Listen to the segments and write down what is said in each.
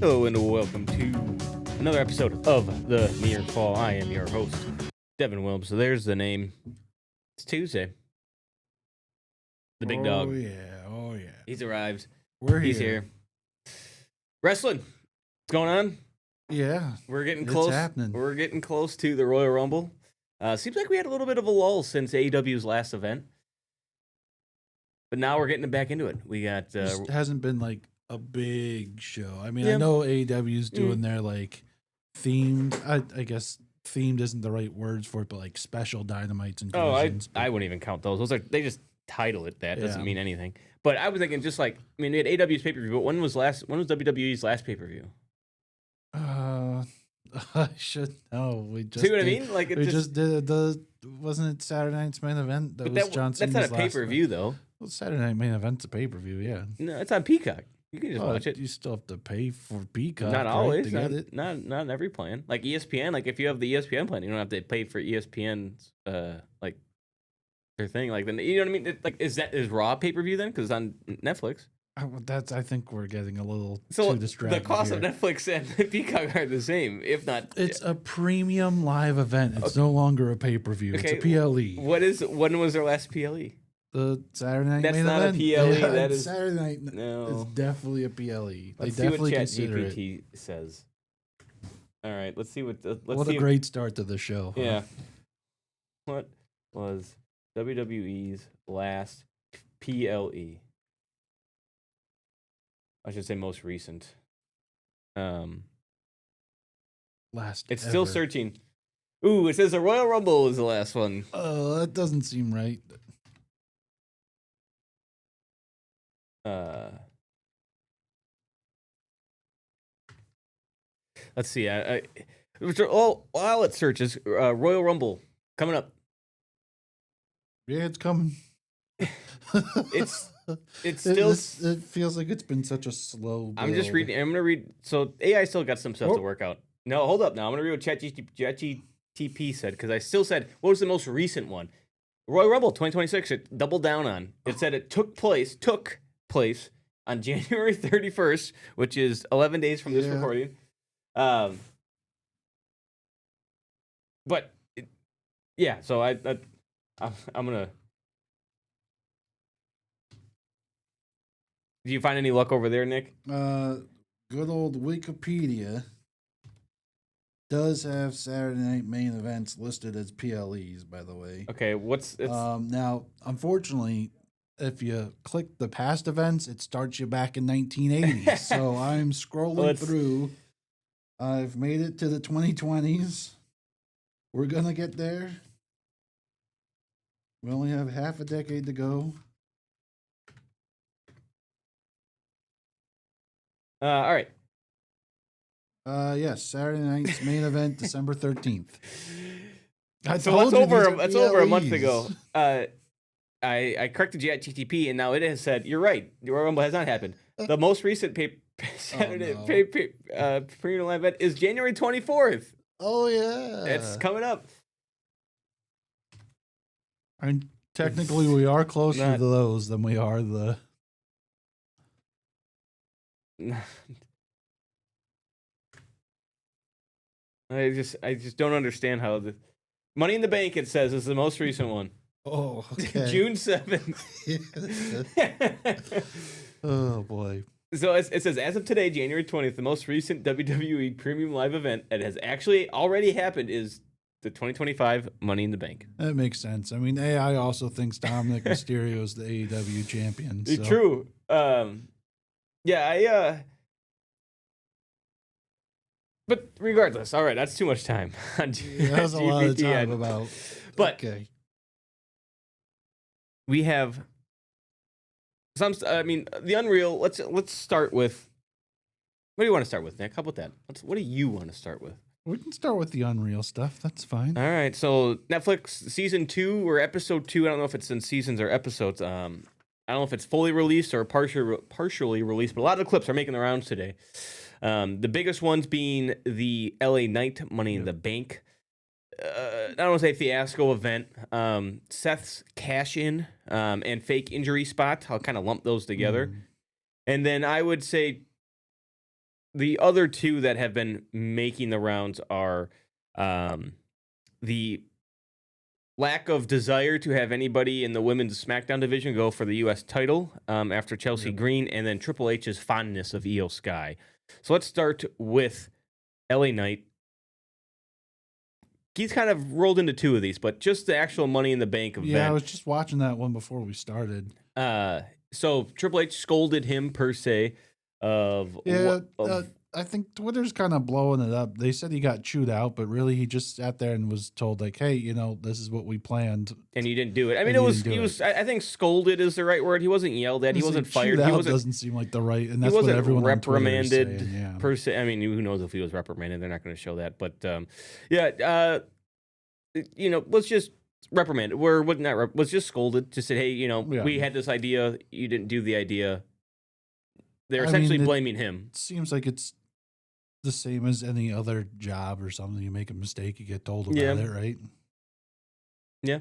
Hello and welcome to another episode of The Near Fall. I am your host, Devin Williams. So there's the name. It's Tuesday. The big dog. Oh yeah. He's arrived. He's here. Wrestling. What's going on? Yeah. We're getting close. It's happening. We're getting close to the Royal Rumble. Seems like we had a little bit of a lull since AEW's last event. But now we're getting back into it. We got... It hasn't been like a big show. I mean, Yeah. I know AEW's doing their like themed, I guess themed isn't the right words for it, but like special dynamites and divisions. I wouldn't even count those. They just title it that. Doesn't Yeah. mean anything. But I was thinking just like, I mean, we had AEW's pay-per-view, but when was WWE's last pay-per-view? I should know. We just See what I mean? Like we just did wasn't it Saturday Night's main event? That was John Cena's that's not a last pay-per-view event? though. Well, Saturday Night main event's a pay-per-view, yeah. No, it's on Peacock. You can just Well, watch it. You still have to pay for Peacock. Not right, always. to get it. Not in every plan. Like ESPN. Like if you have the ESPN plan, you don't have to pay for ESPN's like their thing. Like then you know what I mean? Is Raw pay-per-view then? Because it's on Netflix. I think we're getting a little So too distracted. the cost here. of Netflix and Peacock are the same, if not. It's a premium live event. It's no longer a pay-per-view. Okay, It's a PLE. When was their last PLE? The Saturday night That's main not a event. PLE, Yeah, that it's is- Saturday night. No. It's definitely a PLE. Let's they see what definitely consider it. ChatGPT says. All right, let's see what. Let's What see a great start to the show. huh? Yeah. What was WWE's last PLE? I should say most recent. Last. It's still ever. searching. Ooh, it says the Royal Rumble was the last one. Oh, that doesn't seem right. Let's see. While it searches, Royal Rumble coming up. Yeah, it's coming. It's still. It feels like it's been such a slow. I'm just build. reading. I'm gonna read. So AI still got some stuff to work out. No, hold up. Now I'm gonna read what ChatGPT said because I still said what was the most recent one. Royal Rumble 2026. It doubled down on. It said it took place on January 31st, which is 11 days from this recording. But yeah. So I'm gonna. Do you find any luck over there, Nick? Good old Wikipedia does have Saturday night main events listed as PLEs, by the way. Okay, Now, unfortunately, if you click the past events, it starts you back in 1980. So I'm scrolling through. I've made it to the 2020s. We're gonna get there. We only have half a decade to go. All right. Yes, Saturday night's main event, December 13th. So that's over a month ago. I corrected ChatGPT, and now it has said you're right. The Royal Rumble has not happened. The most recent Saturday premium live event is January 24th. Oh yeah, It's coming up. And technically, we are closer Not- to those than we are the. I just don't understand how the Money in the Bank, it says, is the most recent one. Oh, okay. June 7th. Oh boy. So it says, as of today, January 20th, the most recent WWE Premium Live event that has actually already happened is the 2025 Money in the Bank. That makes sense. I mean, AI also thinks Dominic Mysterio is the AEW champion. So. True. But regardless, all right, that's too much time. Yeah, that's a lot of time about. But okay. we have some. I mean, the Unreal. Let's start with. What do you want to start with, Nick? How about that? What do you want to start with? We can start with the Unreal stuff. That's fine. All right. So Netflix season 2 or episode 2. I don't know if it's in seasons or episodes. I don't know if it's fully released or partially released, but a lot of the clips are making the rounds today. The biggest ones being the LA Knight Money in the Bank. I don't want to say fiasco event. Seth's cash in and fake injury spot. I'll kind of lump those together. And then I would say the other two that have been making the rounds are the lack of desire to have anybody in the women's SmackDown division go for the U.S. title after Chelsea Green, and then Triple H's fondness of Io Sky. So let's start with LA Knight. He's kind of rolled into two of these, but just the actual Money in the Bank event. Yeah, I was just watching that one before we started. So Triple H scolded him per se of I think Twitter's kind of blowing it up. They said he got chewed out, but really he just sat there and was told like, "Hey, this is what we planned." And he didn't do it. I mean, he was. I think scolded is the right word. He wasn't yelled at. He wasn't fired. He doesn't seem like the right. And that's what everyone reprimanded on Twitter is saying, per se. I mean, who knows if he was reprimanded? They're not going to show that. But let's just reprimand. Was just scolded. Just said, "Hey, we had this idea. You didn't do the idea." They're essentially blaming him. It seems like it's the same as any other job or something. You make a mistake, you get told about it, right? Yeah.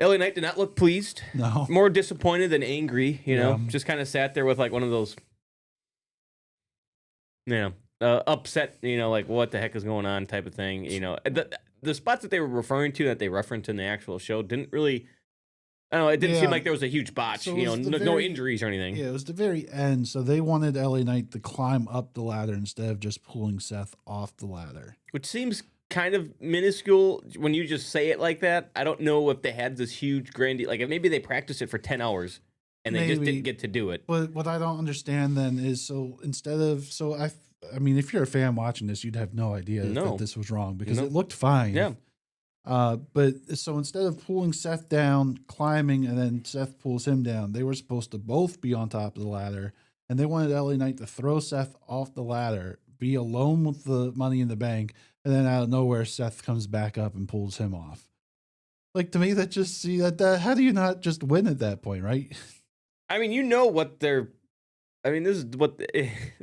LA Knight did not look pleased. No. More disappointed than angry, just kind of sat there with like one of those, upset, like what the heck is going on type of thing. The spots that they were referring to that they referenced in the actual show didn't really, I don't know, it didn't seem like there was a huge botch, so no injuries or anything. Yeah, it was the very end. So they wanted LA Knight to climb up the ladder instead of just pulling Seth off the ladder. Which seems kind of minuscule when you just say it like that. I don't know if they had this huge like maybe they practiced it for 10 hours and they just didn't get to do it. But what I don't understand then is I mean, if you're a fan watching this, you'd have no idea that this was wrong because it looked fine. Yeah. But so instead of pulling Seth down, climbing, and then Seth pulls him down, they were supposed to both be on top of the ladder, and they wanted LA Knight to throw Seth off the ladder, be alone with the Money in the Bank, and then out of nowhere, Seth comes back up and pulls him off. Like, to me, that just how do you not just win at that point, right? I mean, what they're. I mean, this is what.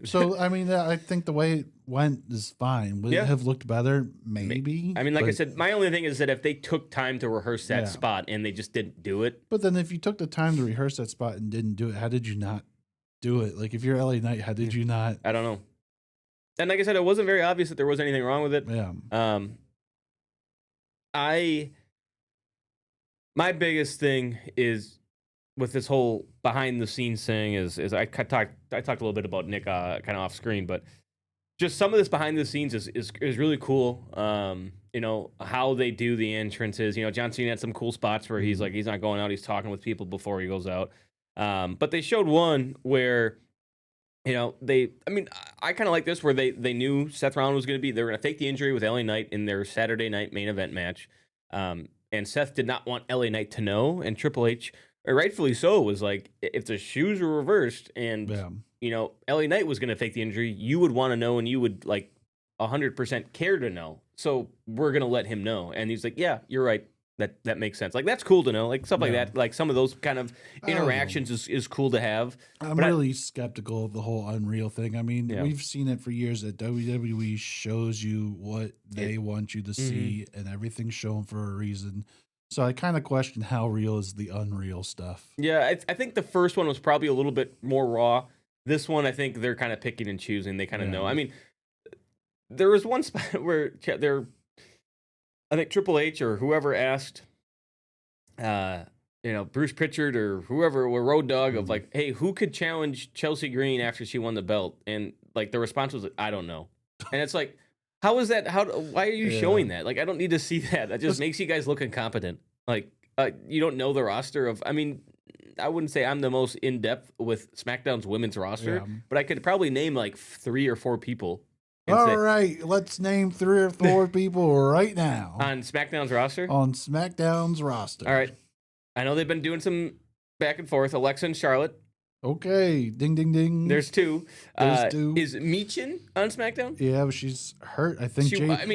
So, I mean, I think the way it went is fine. Would it have looked better? Maybe. I mean, like I said, my only thing is that if they took time to rehearse that spot and they just didn't do it. But then if you took the time to rehearse that spot and didn't do it, how did you not do it? Like, if you're LA Knight, how did you not? I don't know. And like I said, it wasn't very obvious that there was anything wrong with it. Yeah. My biggest thing is with this whole behind the scenes thing is I talked a little bit about Nick kind of off screen, but just some of this behind the scenes is really cool. How they do the entrances. John Cena had some cool spots where he's not going out, he's talking with people before he goes out. But they showed one where I kind of like this where they knew Seth Rollins was going to be. They were going to fake the injury with LA Knight in their Saturday night main event match. And Seth did not want LA Knight to know, and Triple H, rightfully so, was like, if the shoes were reversed and LA Knight was going to fake the injury, you would want to know, and you would 100% care to know. So we're going to let him know. And he's like, yeah, you're right. That makes sense. Like, that's cool to know. Like, stuff like that. Like, some of those kind of interactions is cool to have. I'm really skeptical of the whole Unreal thing. I mean, we've seen it for years that WWE shows you what they want you to see, and everything's shown for a reason. So I kind of question how real is the Unreal stuff. Yeah, I think the first one was probably a little bit more raw. This one, I think they're kind of picking and choosing. They kind of know. I mean, there was one spot where I think Triple H or whoever asked, Bruce Pritchard or whoever, or Road Dogg of like, hey, who could challenge Chelsea Green after she won the belt? And like the response was, I don't know. And it's like, how is that? Why are you showing that? Like, I don't need to see that. That just makes you guys look incompetent. Like, you don't know the roster of. I mean, I wouldn't say I'm the most in depth with SmackDown's women's roster, but I could probably name like 3 or 4 people. All right, let's name 3 or 4 people right now on SmackDown's roster. On SmackDown's roster. All right, I know they've been doing some back and forth. Alexa and Charlotte. Okay, ding, ding, ding. There's 2. There's 2. Is Michin on SmackDown? Yeah, but she's hurt. I think.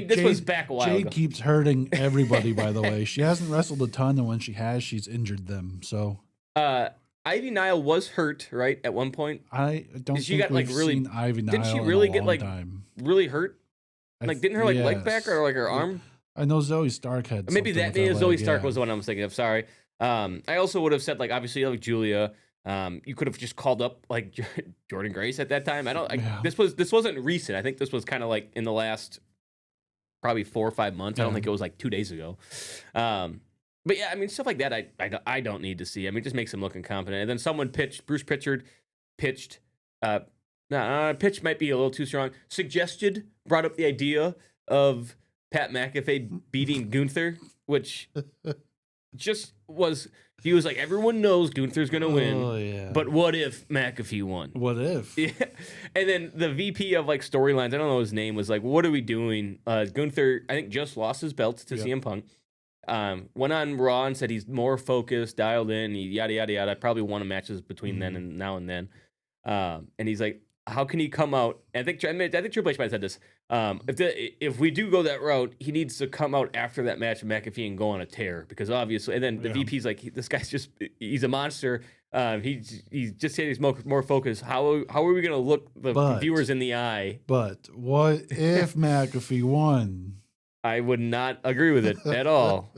This was back a while ago. Jade keeps hurting everybody. By the way, she hasn't wrestled a ton, and when she has, she's injured them. So. Ivy Nile was hurt, right, at one point. I don't think we've seen Ivy Nile. Didn't she really get time. really hurt? Like, didn't her like leg back or like her arm? I know Zoe Stark had Maybe something that with her Zoe leg, Stark yeah. was the one I was thinking of. Sorry. I also would have said like obviously like Julia. You could have just called up like Jordan Grace at that time. Yeah. This wasn't recent. I think this was kind of like in the last probably 4 or 5 months. I don't Yeah. think it was like 2 days ago. But yeah, I mean stuff like that. I don't need to see. I mean, it just makes him look incompetent. And then Bruce Pritchard pitched. Pitch might be a little too strong. Brought up the idea of Pat McAfee beating Gunther, which just was. He was like, everyone knows Gunther's gonna win. Oh, yeah. But what if McAfee won? What if? Yeah. And then the VP of like storylines, I don't know his name, was like, what are we doing? Gunther, I think, just lost his belt to CM Punk. Went on Raw and said he's more focused, dialed in, yada yada yada. Probably won a matches between then and now and then. And he's like, how can he come out? I think Triple H might have said this. If we do go that route, he needs to come out after that match with McAfee and go on a tear because obviously. And then the VP's like, this guy's he's a monster. He's just saying he's more focused. How are we gonna look the viewers in the eye? But what if McAfee won? I would not agree with it at all.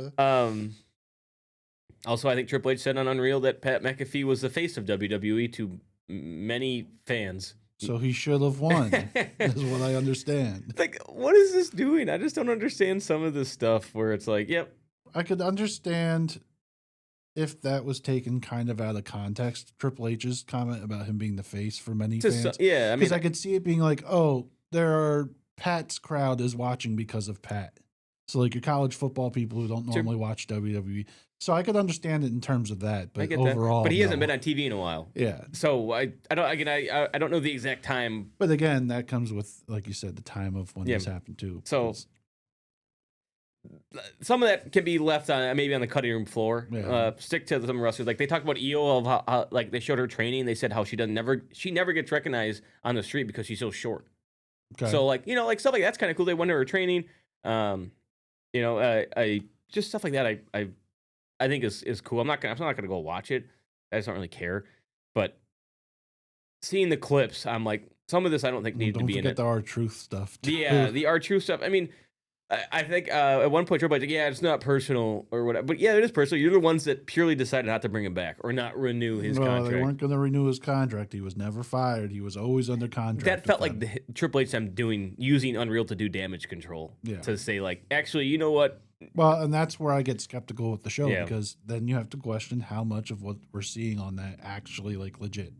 Also, I think Triple H said on Unreal that Pat McAfee was the face of WWE to many fans. So he should have won, is what I understand. Like, what is this doing? I just don't understand some of this stuff where it's like, yep. I could understand if that was taken kind of out of context, Triple H's comment about him being the face for many fans. Yeah, I mean, because I could see it being like, oh, Pat's crowd is watching because of Pat. So like your college football people who don't normally watch WWE. So I could understand it in terms of that, but overall, but he hasn't been on TV in a while. Yeah. So I don't know the exact time. But again, that comes with, like you said, the time of when this happened too. So some of that can be left on maybe on the cutting room floor. Yeah. Stick to some wrestlers. Like they talked about Io of how like they showed her training. They said how she never gets recognized on the street because she's so short. Okay. So like like stuff like that's kind of cool. They went to her training. I just stuff like that. I think is cool. I'm not gonna go watch it. I just don't really care. But seeing the clips, I'm like, some of this I don't think needed to be in it. Don't forget the R-Truth stuff. Too. Yeah, the R-Truth stuff. I mean, I think at one point Triple H, yeah, it's not personal or whatever. But yeah, it is personal. You're the ones that purely decided not to bring him back or not renew his contract. They weren't going to renew his contract. He was never fired. He was always under contract. That felt like the Triple H using Unreal to do damage control. Yeah. To say like, actually, you know what? Well, and that's where I get skeptical with the show because then you have to question how much of what we're seeing on that actually like legit.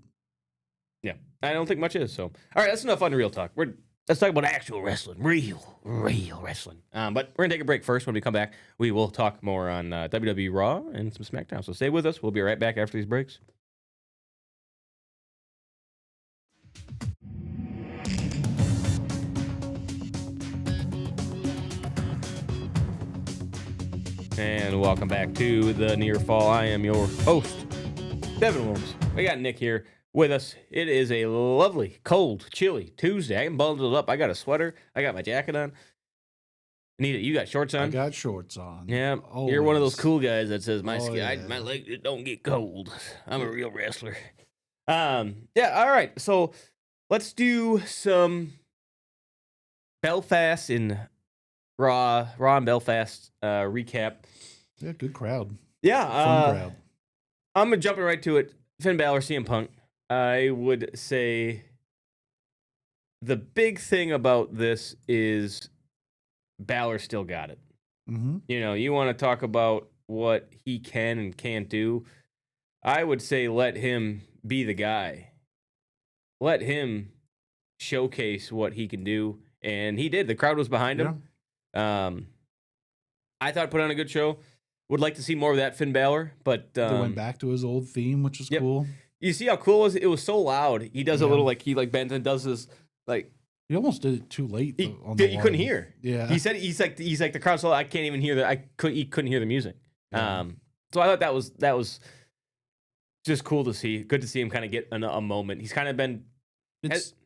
Yeah, I don't think much is. So, all right, that's enough Unreal talk. Let's talk about actual wrestling, real wrestling. But we're gonna take a break first. When we come back, we will talk more on WWE Raw and some SmackDown. So stay with us. We'll be right back after these breaks. And welcome back to the Near Fall. I am your host, Devin Williams. We got Nick here with us. It is a lovely, cold, chilly Tuesday. I'm bundled up. I got a sweater. I got my jacket on. Anita, you got shorts on? I got shorts on. Yeah. Always. You're one of those cool guys that says, my legs don't get cold. I'm a real wrestler. Yeah, all right. So let's do some Belfast and Raw and Belfast recap. Yeah, good crowd. Yeah. Fun crowd. I'm jumping right to it. Finn Balor, CM Punk. I would say the big thing about this is Balor still got it. Mm-hmm. You want to talk about what he can and can't do. I would say let him be the guy. Let him showcase what he can do. And he did. The crowd was behind him. I thought put on a good show. Would like to see more of that Finn Balor, but they went back to his old theme, which is cool. You see how cool it was? It was so loud. He does a little he bends and does this like. He almost did it too late. He couldn't hear. Yeah. He said he's like the crowd. So I can't even hear he couldn't hear the music. Yeah. So I thought that was just cool to see. Good to see him kind of get a moment. He's kind of been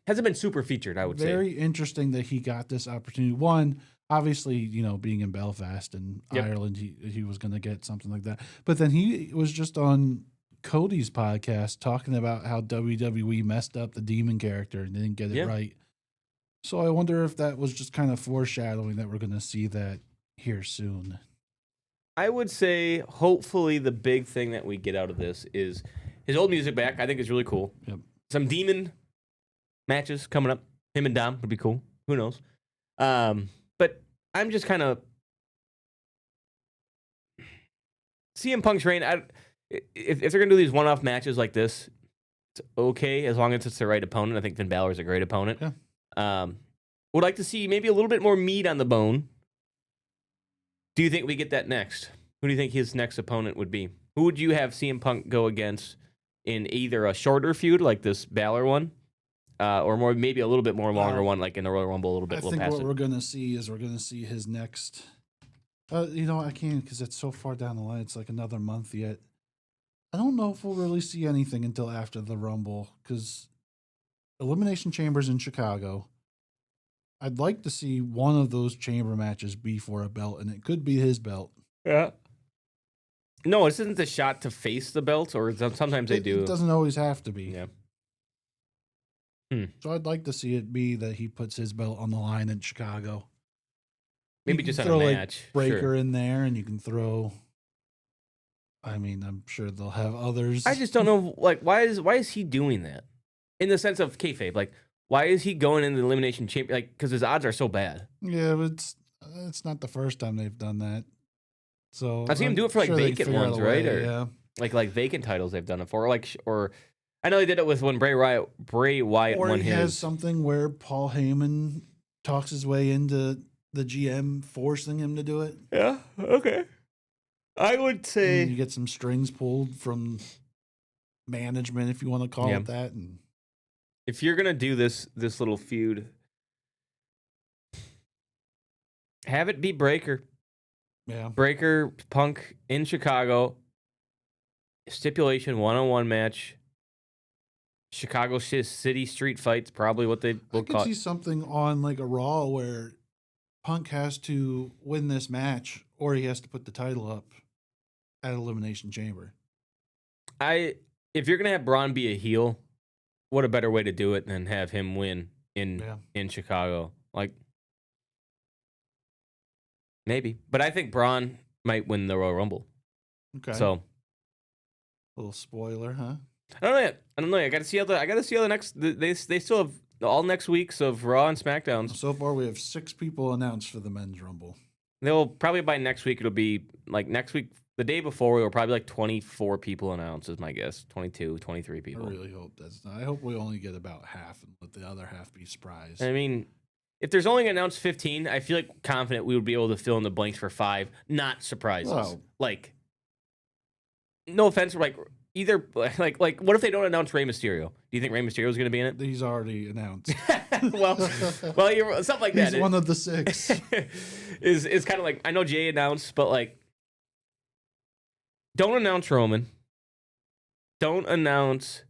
hasn't been super featured. I would say very interesting that he got this opportunity. One, obviously, being in Belfast and Ireland, he was going to get something like that. But then he was just on Cody's podcast talking about how WWE messed up the demon character and didn't get it right. So I wonder if that was just kind of foreshadowing that we're going to see that here soon. I would say hopefully the big thing that we get out of this is his old music back. I think is really cool. Yep. Some demon matches coming up. Him and Dom would be cool. Who knows? But I'm just kind of CM Punk's reign. If they're gonna do these one-off matches like this, it's okay as long as it's the right opponent. I think Finn Balor is a great opponent. Yeah. Would like to see maybe a little bit more meat on the bone. Do you think we get that next? Who do you think his next opponent would be? Who would you have CM Punk go against in either a shorter feud like this Balor one, or more maybe a little bit more longer one like in the Royal Rumble, a little bit. I think what we're gonna see is his next. I can't because it's so far down the line. It's like another month yet. I don't know if we'll really see anything until after the Rumble because Elimination Chamber's in Chicago. I'd like to see one of those chamber matches be for a belt, and it could be his belt. Yeah. No, this isn't the shot to face the belt, or sometimes they do. It doesn't always have to be. Yeah. So I'd like to see it be that he puts his belt on the line in Chicago. Maybe just on a match. Breaker in there, and you can throw. I mean, I'm sure they'll have others. I just don't know, like, why is he doing that? In the sense of kayfabe, like, why is he going in the Elimination Chamber? Like, because his odds are so bad. Yeah, but it's not the first time they've done that. So I've seen him do it for like vacant ones, right? Or yeah, like vacant titles they've done it for, or I know they did it with when Bray Wyatt or won he his. has something where Paul Heyman talks his way into the GM forcing him to do it. Yeah. Okay. I would say and you get some strings pulled from management, if you want to call it that. And if you're gonna do this little feud, have it be Breaker. Yeah. Breaker Punk in Chicago. Stipulation 1-on-1 match. Chicago City street fights, probably what they will call. I could see something on like a Raw where Punk has to win this match, or he has to put the title up at Elimination Chamber. If you're gonna have Braun be a heel, what a better way to do it than have him win in Chicago? Like, maybe, but I think Braun might win the Royal Rumble. Okay. So, a little spoiler, huh? I don't know yet. I don't know. I got to see how the next. They still have all next weeks of Raw and SmackDowns. So far, we have 6 people announced for the Men's Rumble. They'll probably by next week. It'll be like next week. The day before, we were probably like 24 people announced, is my guess. 22, 23 people. I really hope that's not. I hope we only get about half and let the other half be surprised. I mean, if there's only announced 15, I feel like confident we would be able to fill in the blanks for 5, not surprises. Wow. Like, no offense, like either like what if they don't announce Rey Mysterio? Do you think Rey Mysterio is going to be in it? He's already announced. well, you're something like that. He's one of the 6. is kind of like, I know Jay announced, but like, don't announce Roman. Don't announce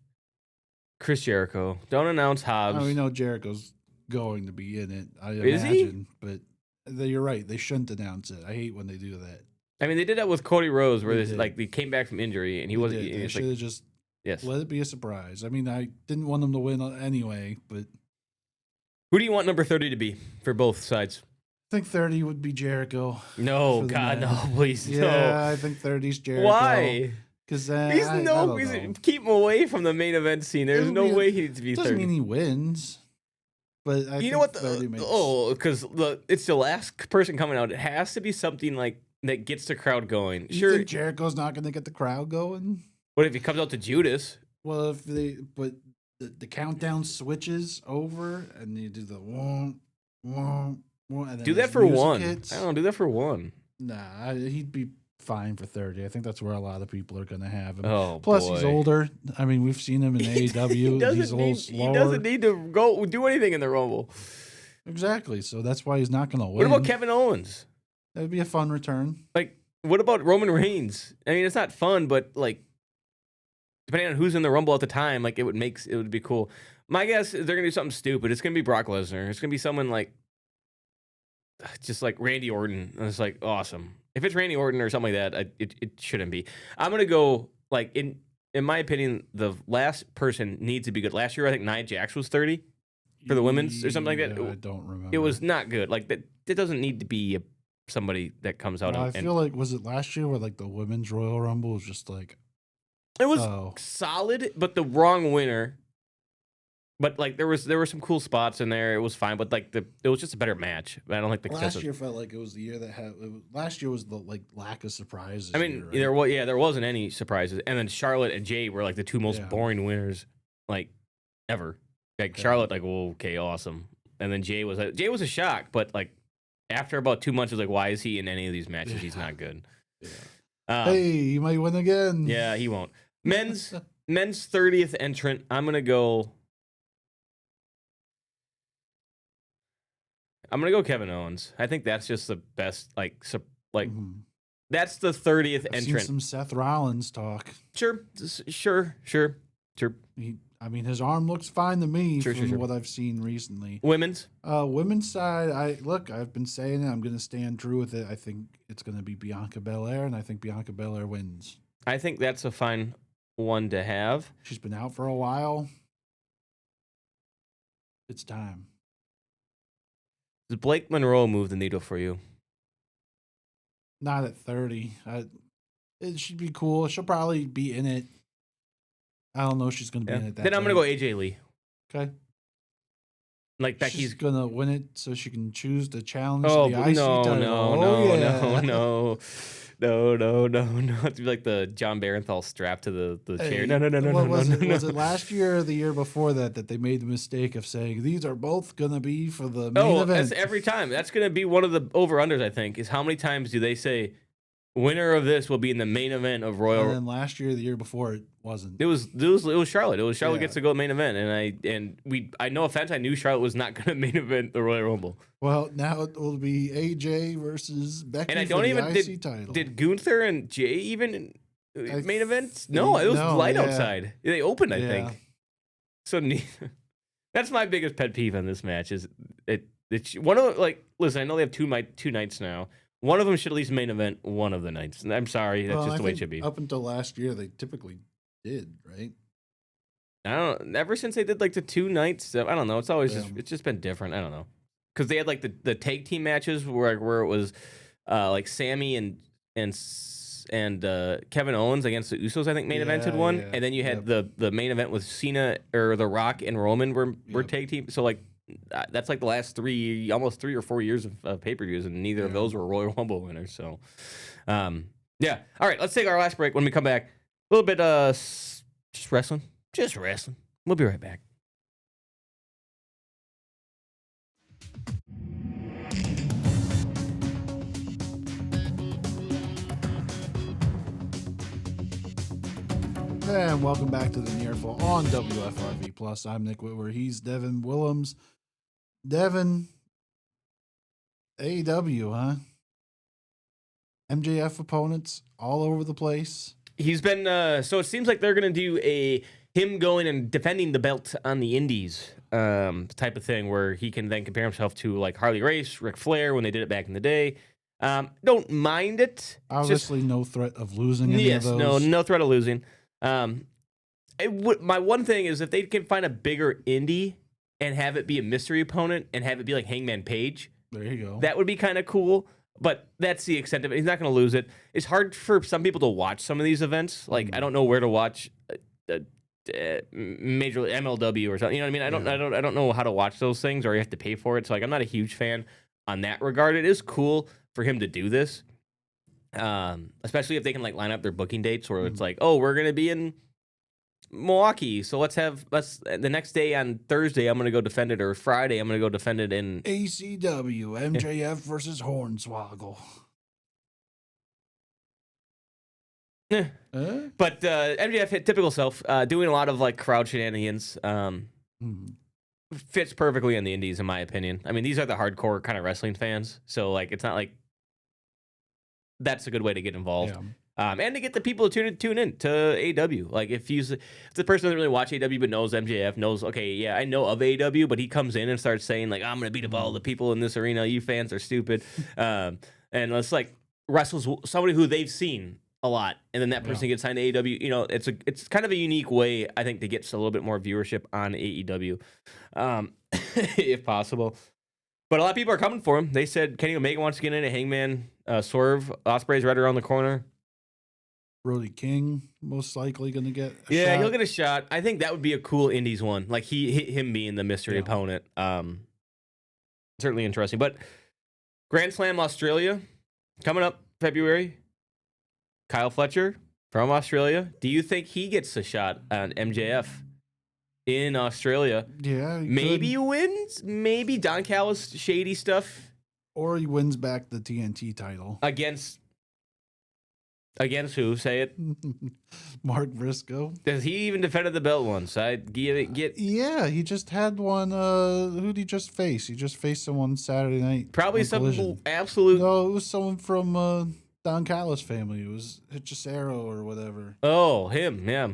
Chris Jericho. Don't announce Hobbs. We know Jericho's going to be in it. I Is imagine, but you're right. They shouldn't announce it. I hate when they do that. I mean, they did that with Cody Rhodes, where they came back from injury and he wasn't. They should have just let it be a surprise. I mean, I didn't want them to win anyway, but who do you want number 30 to be for both sides? I think 30 would be Jericho. No, God, no, please, yeah, no. I think 30's Jericho. Why? Because keep him away from the main event scene. There's no way he needs to be 30. Doesn't mean he wins. But I you know what? Because it's the last person coming out. It has to be something like that gets the crowd going. You think Jericho's not going to get the crowd going? What if he comes out to Judas? Well, but the countdown switches over and you do the one. And do that for one. Hits. I don't do that for one. Nah, he'd be fine for 30. I think that's where a lot of people are going to have him. Oh, plus, he's older. I mean, we've seen him in AEW. He's a little slower. He doesn't need to go do anything in the Rumble. Exactly. So that's why he's not going to win. What about Kevin Owens? That would be a fun return. Like, what about Roman Reigns? I mean, it's not fun, but like, depending on who's in the Rumble at the time, like it would be cool. My guess is they're gonna do something stupid. It's gonna be Brock Lesnar. It's gonna be someone like, just like Randy Orton. And it's like awesome. If it's Randy Orton or something like that, it shouldn't be. I'm gonna go like in my opinion, the last person needs to be good. Last year, I think Nia Jax was 30. for the women's or something like that. I don't remember. It was not good. Like that. It doesn't need to be somebody that comes out. Well, I feel like, was it last year where like the women's Royal Rumble was just like, it was solid, but the wrong winner. But like there were some cool spots in there. It was fine, but like it was just a better match. I don't like the last year felt like it was the year that had. Last year was the like lack of surprises. I mean, year, right? there wasn't any surprises, and then Charlotte and Jay were like the two most boring winners like ever. Like Charlotte, like, well, okay, awesome, and then Jay was a shock, but like after about 2 months, I was like, why is he in any of these matches? He's not good. Yeah. Hey, you might win again. Yeah, he won't. Men's 30th entrant. I'm gonna go Kevin Owens. I think that's just the best. That's the 30th I've entrant. Seen some Seth Rollins talk. Sure. I mean, his arm looks fine to me from what I've seen recently. Women's side, I've been saying it. I'm going to stand true with it. I think it's going to be Bianca Belair, and I think Bianca Belair wins. I think that's a fine one to have. She's been out for a while. It's time. Does Blake Monroe move the needle for you? Not at 30. It should be cool. She'll probably be in it. I don't know if she's going to be in it that Then I'm going to go AJ Lee. Okay. Like Becky's She's going to win it so she can choose to challenge the IC title. No. No. It's like the John Barenthal strap to the chair. No. Was it last year or the year before that they made the mistake of saying these are both going to be for the main event? That's every time. That's going to be one of the over-unders, I think, is how many times do they say winner of this will be in the main event of Royal Rumble? And then last year, the year before, it wasn't. It was Charlotte. It was Charlotte gets to go main event, and I no offense, I knew Charlotte was not going to main event the Royal Rumble. Well, now it will be AJ versus Becky. And I don't even IC title. Did Gunther and Jay even main events? No, it was light outside. They opened, I think. So that's my biggest pet peeve on this match is one of listen. I know they have two nights now. One of them should at least main event one of the nights. And I'm sorry, that's just the way it should be. Up until last year, they typically did, right? I don't know. Ever since they did like the 2 nights, I don't know. It's always it's just been different. I don't know, because they had like the tag team matches where it was like Sammy and Kevin Owens against the Usos. I think main evented one, and then you had the main event with Cena or The Rock and Roman were tag team. So like. That's like the last almost 3 or 4 years of pay-per-views, and neither of those were Royal Rumble winners. So, All right, let's take our last break. When we come back, a little bit just wrestling. We'll be right back. And welcome back to the Nearful on WFRV Plus. I'm Nick Whitwer. He's Devin Willems. Devin, AEW, huh? MJF opponents all over the place. He's been so it seems like they're gonna do him going and defending the belt on the Indies type of thing, where he can then compare himself to like Harley Race, Ric Flair when they did it back in the day. Don't mind it. Obviously, no threat of losing any of those. Yes, no threat of losing. My one thing is if they can find a bigger indie and have it be a mystery opponent and have it be like Hangman Page. There you go. That would be kind of cool, but that's the extent of it. He's not going to lose it. It's hard for some people to watch some of these events. Like I don't know where to watch major MLW or something. You know what I mean? I don't know how to watch those things, or you have to pay for it. So like I'm not a huge fan on that regard. It is cool for him to do this. Especially if they can like line up their booking dates where it's like, oh, we're going to be in Milwaukee, so let's the next day on Thursday I'm gonna go defend it, or Friday I'm gonna go defend it in ACW MJF versus Hornswoggle. But MJF hit typical self, doing a lot of like crowd shenanigans. Fits perfectly in the Indies in my opinion. I mean, these are the hardcore kind of wrestling fans, so like it's not like that's a good way to get involved. And to get the people to tune in to AEW. Like if the person doesn't really watch AEW but knows MJF, knows, okay, yeah, I know of AEW, but he comes in and starts saying like, I'm gonna beat up all the people in this arena. You fans are stupid. And let's like wrestles somebody who they've seen a lot, and then that person gets signed to AEW. You know, it's kind of a unique way, I think, to get a little bit more viewership on AEW. if possible. But a lot of people are coming for him. They said Kenny Omega wants to get in a Hangman, Swerve. Ospreay's right around the corner. Brody King most likely going to get a Yeah, shot. he'll get a shot. I think that would be a cool Indies one. Like him being the mystery opponent. Certainly interesting. But Grand Slam Australia coming up February. Kyle Fletcher from Australia. Do you think he gets a shot on MJF in Australia? Yeah, maybe he wins. Maybe Don Callis shady stuff, or he wins back the TNT title against who? Say it. Mark Briscoe. Does he even defended the belt once? I get. Yeah, he just had one. Who'd he just face? He just faced someone Saturday night. Probably some absolute. No, it was someone from Don Callis family. It was Hechicero or whatever. Oh, him. Yeah.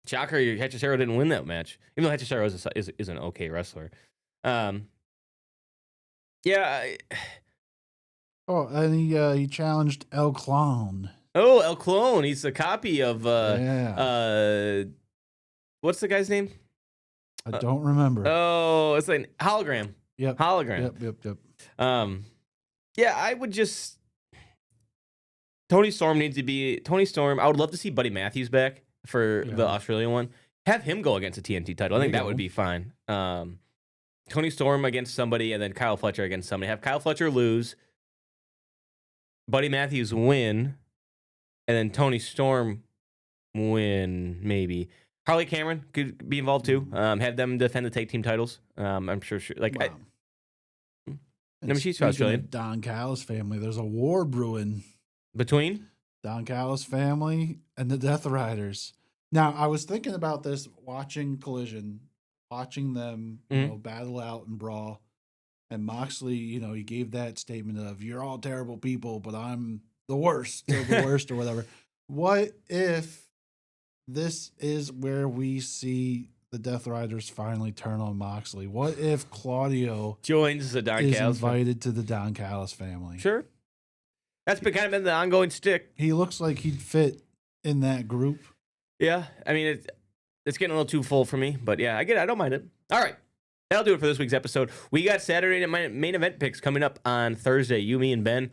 Shocker, Hechicero didn't win that match. Even though Hechicero is an okay wrestler. Yeah. Oh, and he challenged El Clown. Oh, El Clone. He's a copy of what's the guy's name? I don't remember. Oh, it's like hologram. Yep. Hologram. Yep. Yeah, I would just Tony Storm needs to be Tony Storm. I would love to see Buddy Matthews back for the Australian one. Have him go against a TNT title. I think that would be fine. Tony Storm against somebody, and then Kyle Fletcher against somebody. Have Kyle Fletcher lose, Buddy Matthews win, and then Tony Storm win, maybe. Harley Cameron could be involved too. Have them defend the tag team titles. I'm sure. Like, wow. I mean, she's Australian. Don Callis family. There's a war brewing between Don Callis family and the Death Riders. Now, I was thinking about this watching Collision, watching them battle out and brawl. And Moxley, he gave that statement of, you're all terrible people, but I'm the worst of the worst or whatever. What if this is where we see the Death Riders finally turn on Moxley? What if Claudio joins the Don Callis invited to the Don Callis family? Sure. That's kind of been the ongoing stick. He looks like he'd fit in that group. Yeah. I mean, it's getting a little too full for me, but yeah, I get it. I don't mind it. All right. That'll do it for this week's episode. We got Saturday night main event picks coming up on Thursday. You, me, and Ben.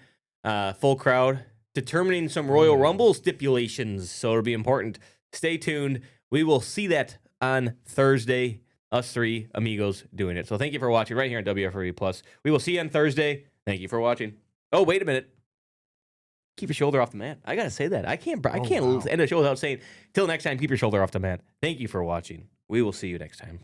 Full crowd. Determining some Royal Rumble stipulations. So it'll be important. Stay tuned. We will see that on Thursday. Us three amigos doing it. So thank you for watching right here on WFRE Plus. We will see you on Thursday. Thank you for watching. Oh, wait a minute. Keep your shoulder off the mat. I got to say that. I can't end a show without saying, till next time, keep your shoulder off the mat. Thank you for watching. We will see you next time.